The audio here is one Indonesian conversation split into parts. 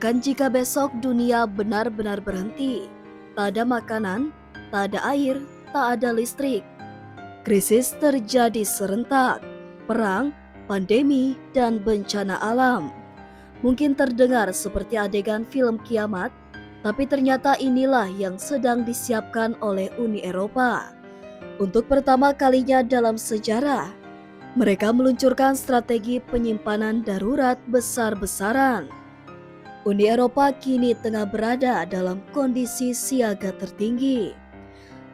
Bahkan jika besok dunia benar-benar berhenti, tak ada makanan, tak ada air, tak ada listrik, krisis terjadi serentak, perang, pandemi, dan bencana alam. Mungkin terdengar seperti adegan film kiamat, tapi ternyata inilah yang sedang disiapkan oleh Uni Eropa. Untuk pertama kalinya dalam sejarah, mereka meluncurkan strategi penyimpanan darurat besar-besaran. Uni Eropa kini tengah berada dalam kondisi siaga tertinggi.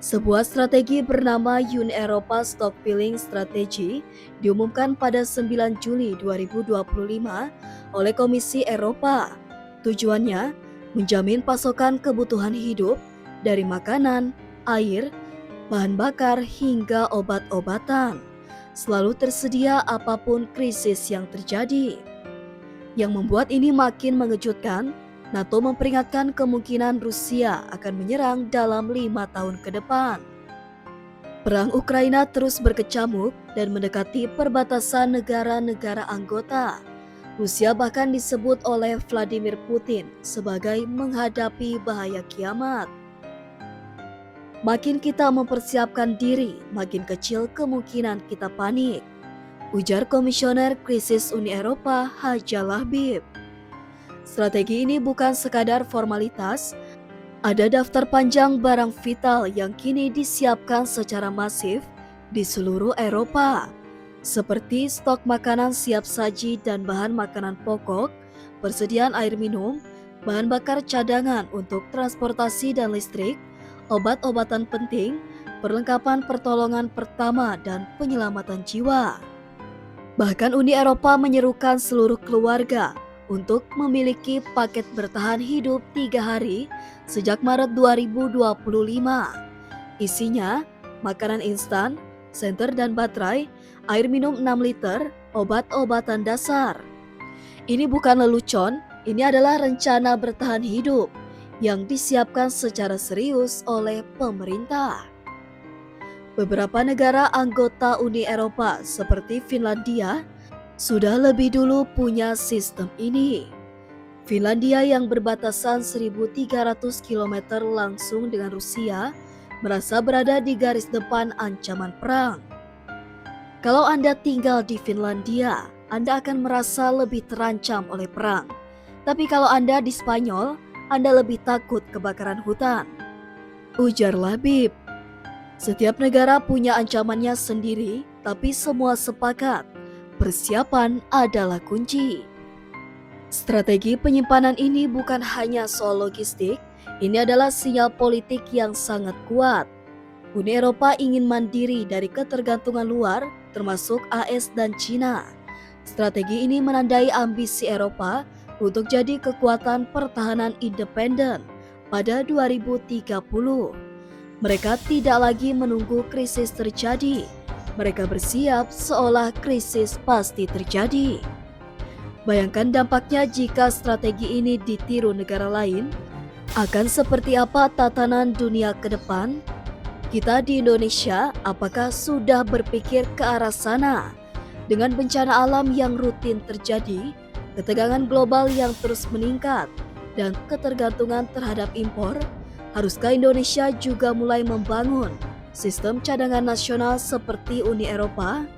Sebuah strategi bernama Uni Eropa Stockpiling Strategy diumumkan pada 9 Juli 2025 oleh Komisi Eropa. Tujuannya menjamin pasokan kebutuhan hidup dari makanan, air, bahan bakar hingga obat-obatan selalu tersedia apapun krisis yang terjadi. Yang membuat ini makin mengejutkan, NATO memperingatkan kemungkinan Rusia akan menyerang dalam 5 tahun ke depan. Perang Ukraina terus berkecamuk dan mendekati perbatasan negara-negara anggota. Rusia bahkan disebut oleh Vladimir Putin sebagai menghadapi bahaya kiamat. Makin kita mempersiapkan diri, makin kecil kemungkinan kita panik, ujar Komisioner Krisis Uni Eropa Haja Lahbib. Strategi ini bukan sekadar formalitas, ada daftar panjang barang vital yang kini disiapkan secara masif di seluruh Eropa, seperti stok makanan siap saji dan bahan makanan pokok, persediaan air minum, bahan bakar cadangan untuk transportasi dan listrik, obat-obatan penting, perlengkapan pertolongan pertama dan penyelamatan jiwa. Bahkan Uni Eropa menyerukan seluruh keluarga untuk memiliki paket bertahan hidup 3 hari sejak Maret 2025. Isinya makanan instan, senter dan baterai, air minum 6 liter, obat-obatan dasar. Ini bukan lelucon, ini adalah rencana bertahan hidup yang disiapkan secara serius oleh pemerintah. Beberapa negara anggota Uni Eropa seperti Finlandia sudah lebih dulu punya sistem ini. Finlandia yang berbatasan 1.300 km langsung dengan Rusia merasa berada di garis depan ancaman perang. Kalau Anda tinggal di Finlandia, Anda akan merasa lebih terancam oleh perang. Tapi kalau Anda di Spanyol, Anda lebih takut kebakaran hutan, ujar Lahbib. Setiap negara punya ancamannya sendiri, tapi semua sepakat persiapan adalah kunci. Strategi penyimpanan ini bukan hanya soal logistik, ini adalah sinyal politik yang sangat kuat. Uni Eropa ingin mandiri dari ketergantungan luar, termasuk AS dan Cina. Strategi ini menandai ambisi Eropa untuk jadi kekuatan pertahanan independen pada 2030. Mereka tidak lagi menunggu krisis terjadi. Mereka bersiap seolah krisis pasti terjadi. Bayangkan dampaknya jika strategi ini ditiru negara lain. Akan seperti apa tatanan dunia ke depan? Kita di Indonesia apakah sudah berpikir ke arah sana? Dengan bencana alam yang rutin terjadi, ketegangan global yang terus meningkat, dan ketergantungan terhadap impor, haruskah Indonesia juga mulai membangun sistem cadangan nasional seperti Uni Eropa?